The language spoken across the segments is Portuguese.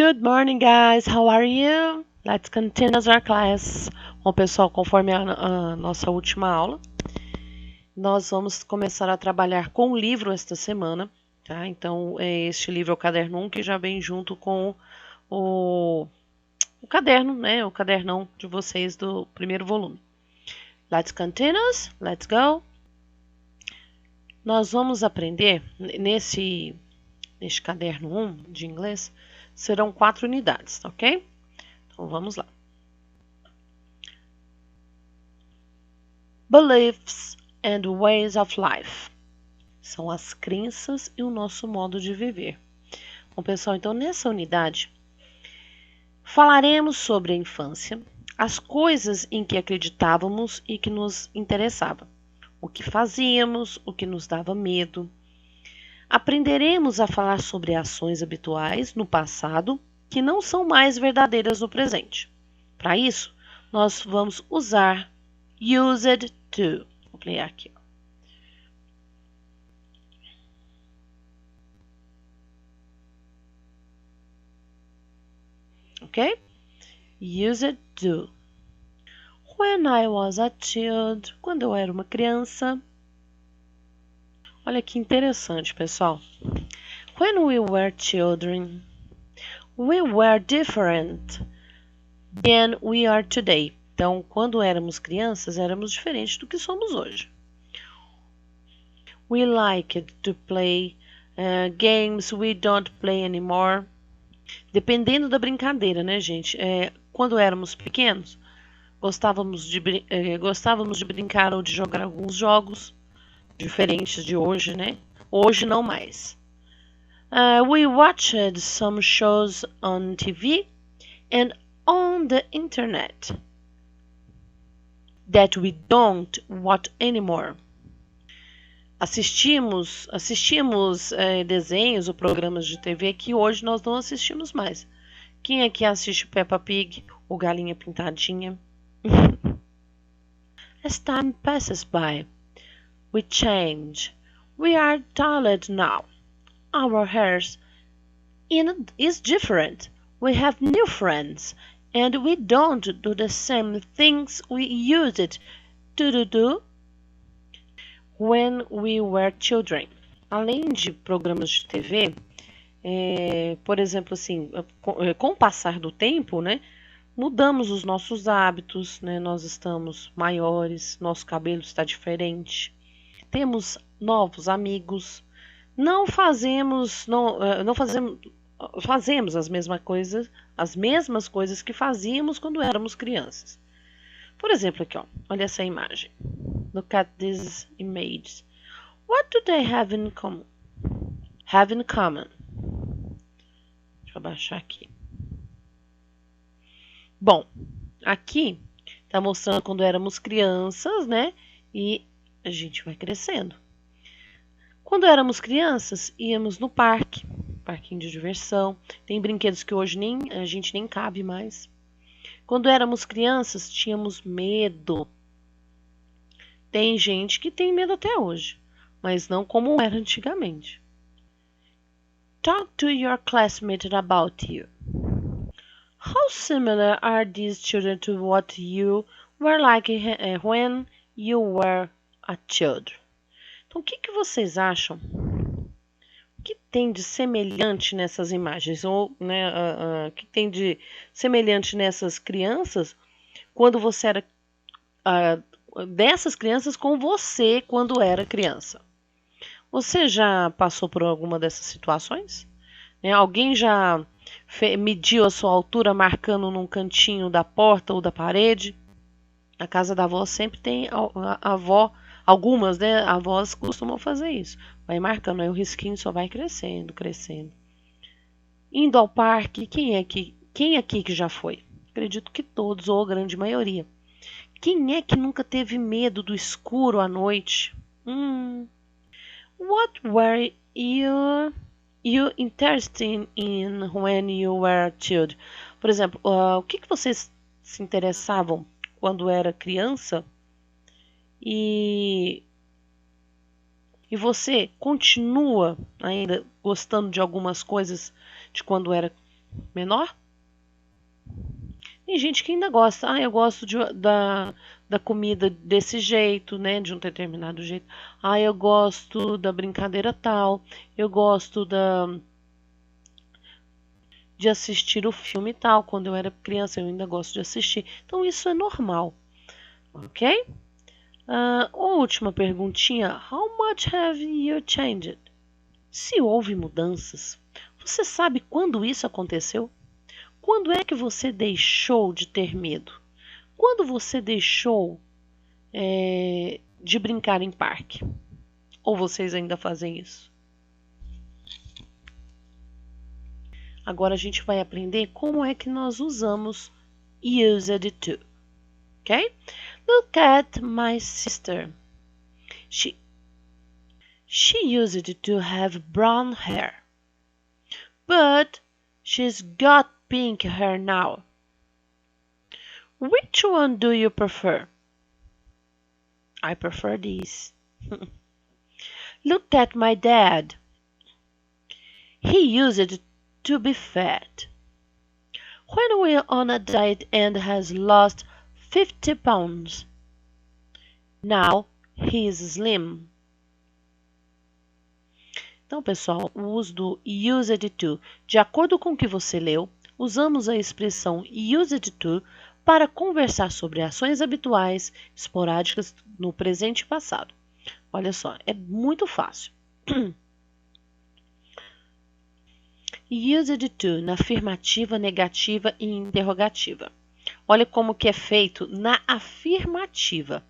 Good morning, guys. How are you? Let's continue our class. Bom, pessoal, conforme a nossa última aula, nós vamos começar a trabalhar com o livro esta semana, tá? Então, este livro é o Caderno 1, que já vem junto com o caderno, né? O cadernão de vocês do primeiro volume. Let's continue. Let's go. Nós vamos aprender neste caderno 1 de inglês, serão 4 unidades, ok? Então vamos lá. Beliefs and ways of life. São as crenças e o nosso modo de viver. Bom, pessoal, então nessa unidade falaremos sobre a infância, as coisas em que acreditávamos e que nos interessavam, o que fazíamos, o que nos dava medo. Aprenderemos a falar sobre ações habituais no passado que não são mais verdadeiras no presente. Para isso, nós vamos usar used to. Vou ler aqui. Ok? Used to. When I was a child. Quando eu era uma criança. Olha que interessante, pessoal. When we were children, we were different than we are today. Então, quando éramos crianças, éramos diferentes do que somos hoje. We liked to play games we don't play anymore. Dependendo da brincadeira, né, gente? Quando éramos pequenos, gostávamos de brincar ou de jogar alguns jogos diferentes de hoje, né? Hoje não mais. We watched some shows on TV and on the internet that we don't watch anymore. Assistimos desenhos ou programas de TV que hoje nós não assistimos mais. Quem aqui assiste Peppa Pig ou Galinha Pintadinha? As time passes by, we change. We are talented now. Our hair is different. We have new friends. And we don't do the same things we used to do when we were children. Além de programas de TV, por exemplo, assim, com o passar do tempo, né, mudamos os nossos hábitos, né, nós estamos maiores, nosso cabelo está diferente, temos novos amigos, fazemos as mesmas coisas que fazíamos quando éramos crianças. Por exemplo, aqui, ó, olha essa imagem. Look at these images. What do they have in common? Deixa eu baixar aqui. Bom, aqui tá mostrando quando éramos crianças, né? E a gente vai crescendo. Quando éramos crianças, íamos no parquinho de diversão. Tem brinquedos que hoje a gente nem cabe mais. Quando éramos crianças, tínhamos medo. Tem gente que tem medo até hoje, mas não como era antigamente. Talk to your classmate about you. How similar are these children to what you were like when you were a child? Então, o que vocês acham? O que tem de semelhante nessas imagens? Ou, né, o que tem de semelhante nessas crianças quando você era... dessas crianças com você quando era criança? Você já passou por alguma dessas situações? Alguém já mediu a sua altura marcando num cantinho da porta ou da parede? Na casa da avó sempre tem a avó. Algumas, né, avós costumam fazer isso. Vai marcando, aí o risquinho só vai crescendo, crescendo. Indo ao parque, quem aqui que já foi? Acredito que todos, ou a grande maioria. Quem é que nunca teve medo do escuro à noite? What were you interested in when you were a child? Por exemplo, o que vocês se interessavam quando era criança? E você continua ainda gostando de algumas coisas de quando era menor? Tem gente que ainda gosta. Ah, eu gosto da comida desse jeito, né? De um determinado jeito. Ah, eu gosto da brincadeira tal. Eu gosto de assistir o filme tal. Quando eu era criança, eu ainda gosto de assistir. Então, isso é normal, ok? Última perguntinha. How much have you changed? Se houve mudanças, você sabe quando isso aconteceu? Quando é que você deixou de ter medo? Quando você deixou de brincar em parque? Ou vocês ainda fazem isso? Agora a gente vai aprender como é que nós usamos used to. Ok? Look at my sister. She used to have brown hair. But she's got pink hair now. Which one do you prefer? I prefer this. Look at my dad. He used to be fat. When we're on a diet and has lost 50 pounds. Now he is slim. Então, pessoal, o uso do used to. De acordo com o que você leu, usamos a expressão used to para conversar sobre ações habituais, esporádicas no presente e passado. Olha só, é muito fácil. Used to na afirmativa, negativa e interrogativa. Olha como que é feito na afirmativa.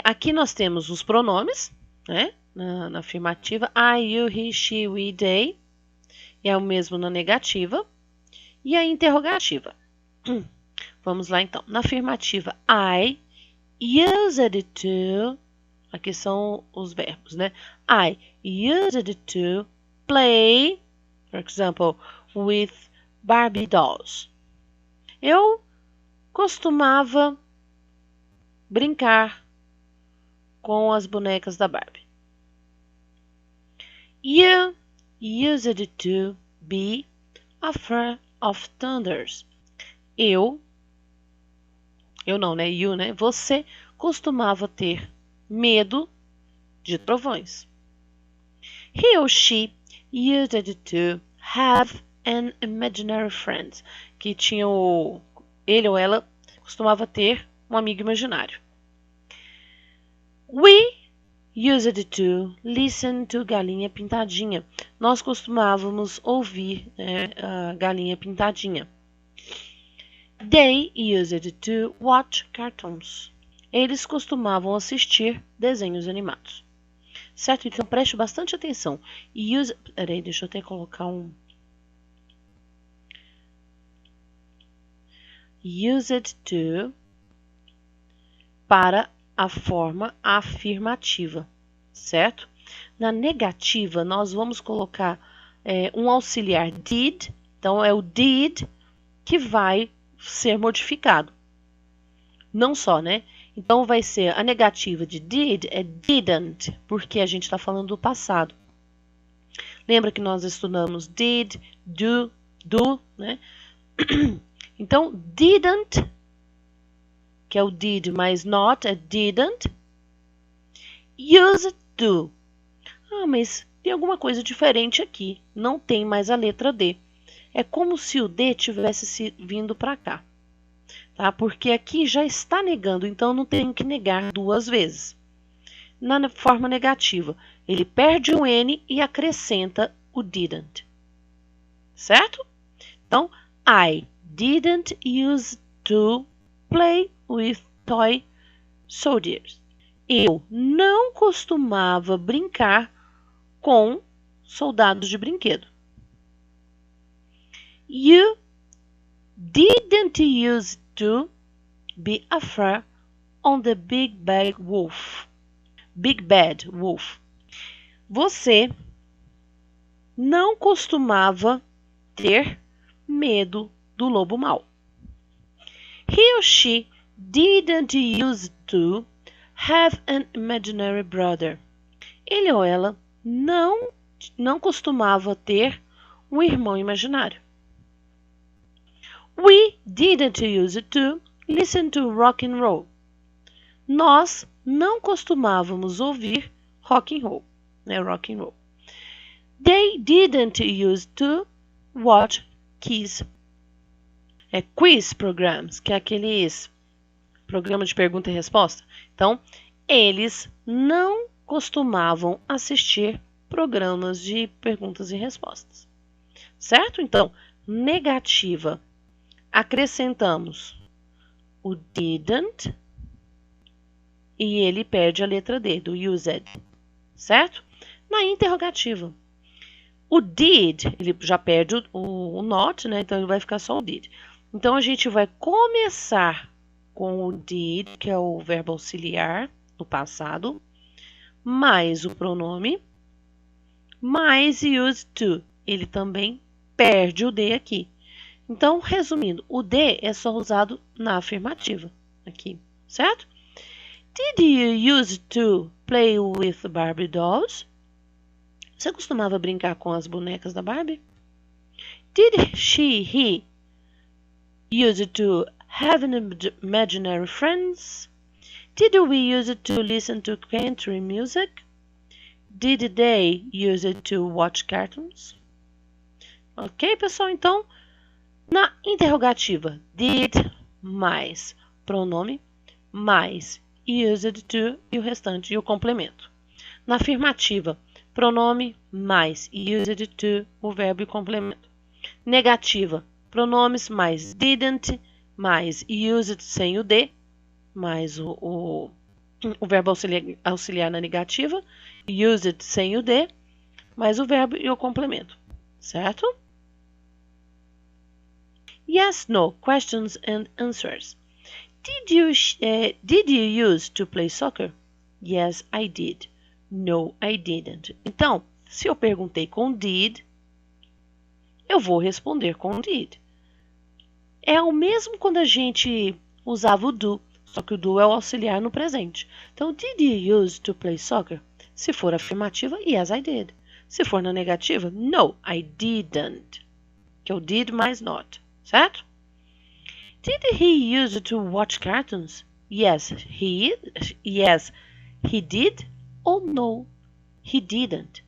Aqui nós temos os pronomes, né? Na afirmativa, I, you, he, she, we, they. E é o mesmo na negativa. E a interrogativa. Vamos lá então. Na afirmativa, I used to. Aqui são os verbos, né? I used to play, for example, with Barbie dolls. Eu costumava brincar com as bonecas da Barbie. You used to be afraid of thunders. Eu não, né? You, né? Você costumava ter medo de trovões. He or she used to have an imaginary friend. Que tinha ele ou ela costumava ter um amigo imaginário. We used to listen to Galinha Pintadinha. Nós costumávamos ouvir, né, a Galinha Pintadinha. They used to watch cartoons. Eles costumavam assistir desenhos animados. Certo? Então preste bastante atenção. Peraí, deixa eu até colocar um. Used to para a forma afirmativa. Certo? Na negativa, nós vamos colocar um auxiliar did. Então, é o did que vai ser modificado. Não só, né? Então, vai ser a negativa de did é didn't, porque a gente está falando do passado. Lembra que nós estudamos did, do, né? Então, didn't, que é o did mais not, é didn't. Used to. Ah, mas tem alguma coisa diferente aqui. Não tem mais a letra D. É como se o D tivesse vindo para cá. Tá? Porque aqui já está negando, então não tenho que negar duas vezes. Na forma negativa, ele perde o N e acrescenta o didn't. Certo? Então, I didn't use to play with toy soldiers. Eu não costumava brincar com soldados de brinquedo. You didn't use to be afraid on the big bad wolf. Big bad wolf. Você não costumava ter medo do lobo mau. He or she didn't use to have an imaginary brother. Ele ou ela não costumava ter um irmão imaginário. We didn't use to listen to rock and roll. Nós não costumávamos ouvir rock and roll, né? Rock and roll. They didn't use to watch quiz programs, que é aqueles programas de pergunta e resposta. Então, eles não costumavam assistir programas de perguntas e respostas. Certo? Então, negativa. Acrescentamos o didn't e ele perde a letra D, do used. Certo? Na interrogativa, o did, ele já perde o not, né? Então ele vai ficar só o did. Então a gente vai começar com o did, que é o verbo auxiliar no passado, mais o pronome, mais used to. Ele também perde o D aqui. Então, resumindo, o D é só usado na afirmativa aqui, certo? Did you use to play with Barbie dolls? Você costumava brincar com as bonecas da Barbie? Did he use to have imaginary friends? Did we use to listen to country music? Did they use to watch cartoons? Ok, pessoal? Então, na interrogativa, did mais pronome mais used to e o restante e o complemento. Na afirmativa, pronome mais used to, o verbo e complemento. Negativa, pronomes mais didn't, mais used sem o D, mais o verbo auxiliar na negativa, used sem o D, mais o verbo e o complemento. Certo? Yes, no, questions and answers. Did you use to play soccer? Yes, I did. No, I didn't. Então, se eu perguntei com did, eu vou responder com did. É o mesmo quando a gente usava o do, só que o do é o auxiliar no presente. Então, did you use to play soccer? Se for afirmativa, yes, I did. Se for na negativa, no, I didn't. Que é o did mais not, certo? Did he use to watch cartoons? Yes, he did. Ou no, he didn't.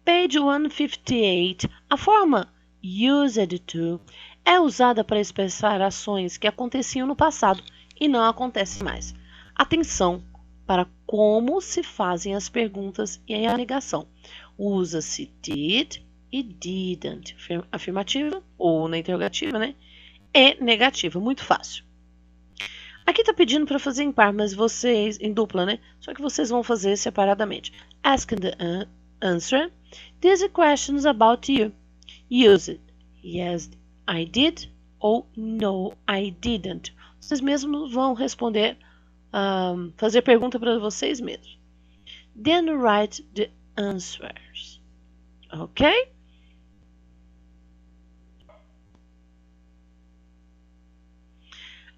Page 158. A forma used to é usada para expressar ações que aconteciam no passado e não acontecem mais. Atenção para como se fazem as perguntas e a negação. Usa-se did e didn't. Afirmativa ou na interrogativa, né? E negativa. Muito fácil. Aqui está pedindo para fazer em par, mas vocês, em dupla, né? Só que vocês vão fazer separadamente. Ask the answer. These questions about you. Use it. Yes, I did. Ou no, I didn't. Vocês mesmos vão responder, fazer pergunta para vocês mesmos. Then write the answers. Ok?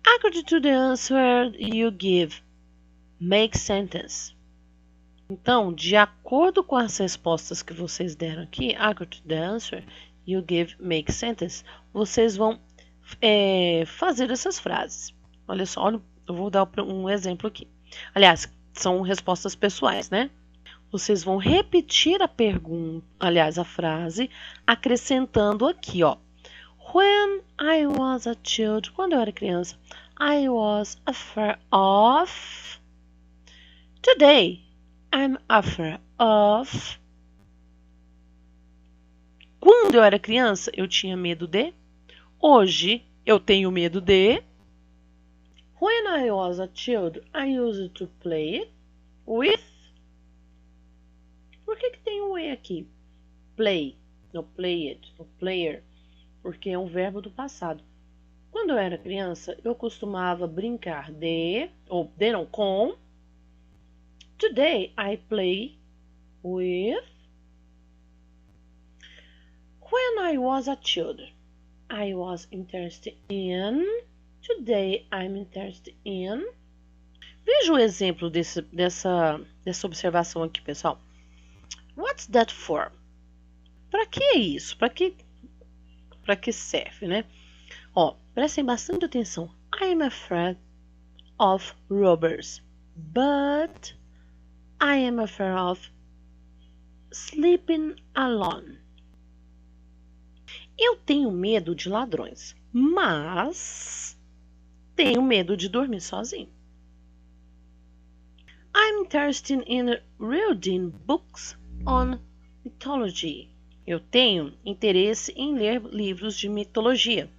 According to the answer you give, make sentence. Então, de acordo com as respostas que vocês deram aqui, according to the answer you give, make sentence, vocês vão fazer essas frases. Olha só, eu vou dar um exemplo aqui. Aliás, são respostas pessoais, né? Vocês vão repetir a pergunta, aliás, a frase, acrescentando aqui, ó. When I was a child, quando eu era criança, I was afraid of. Today, I'm afraid of. Quando eu era criança, eu tinha medo de. Hoje, eu tenho medo de. When I was a child, I used to play with. Por que tem um E aqui? Play, no play it, no player. Porque é um verbo do passado. Quando eu era criança, eu costumava brincar com. Today I play with. When I was a child, I was interested in. Today I'm interested in. Veja o exemplo dessa observação aqui, pessoal. What's that for? Para que isso? Para que serve, né? Ó, prestem bastante atenção. I am afraid of robbers, but I am afraid of sleeping alone. Eu tenho medo de ladrões, mas tenho medo de dormir sozinho. I'm interested in reading books on mythology. Eu tenho interesse em ler livros de mitologia.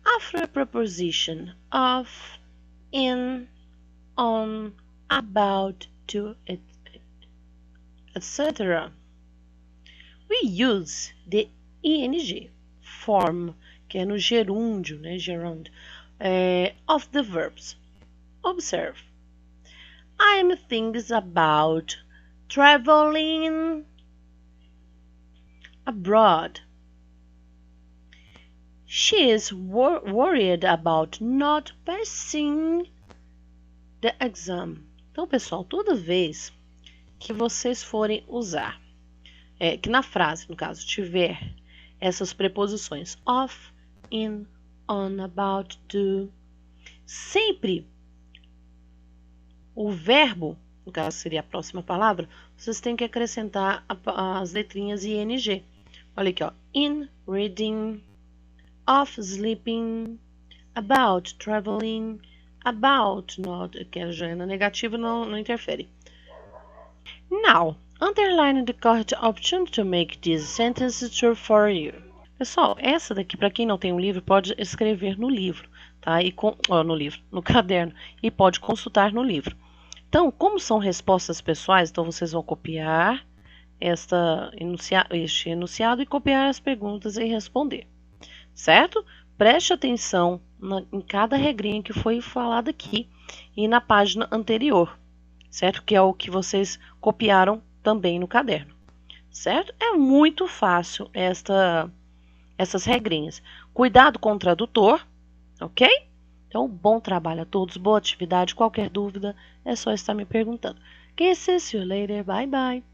After a preposition of, in, on, about, to, etc. We use the ing form, que é no gerúndio, né, gerund, of the verbs. Observe. I'm thinking about traveling abroad. She is worried about not passing the exam. Então, pessoal, toda vez que vocês forem usar, que na frase, no caso, tiver essas preposições of, in, on, about, to, sempre o verbo, no caso seria a próxima palavra, vocês têm que acrescentar as letrinhas ing. Olha aqui, ó. In, reading, of, sleeping, about, traveling, about, not, que já é na negativa, não interfere. Now, underline the correct option to make this sentence true for you. Pessoal, essa daqui, para quem não tem um livro, pode escrever no livro, tá? No caderno, e pode consultar no livro. Então, como são respostas pessoais, então vocês vão copiar este enunciado e copiar as perguntas e responder, certo? Preste atenção em cada regrinha que foi falada aqui e na página anterior, certo? Que é o que vocês copiaram também no caderno, certo? É muito fácil essas regrinhas. Cuidado com o tradutor, ok? Então, bom trabalho a todos, boa atividade. Qualquer dúvida é só estar me perguntando. Okay, see you later. Bye bye.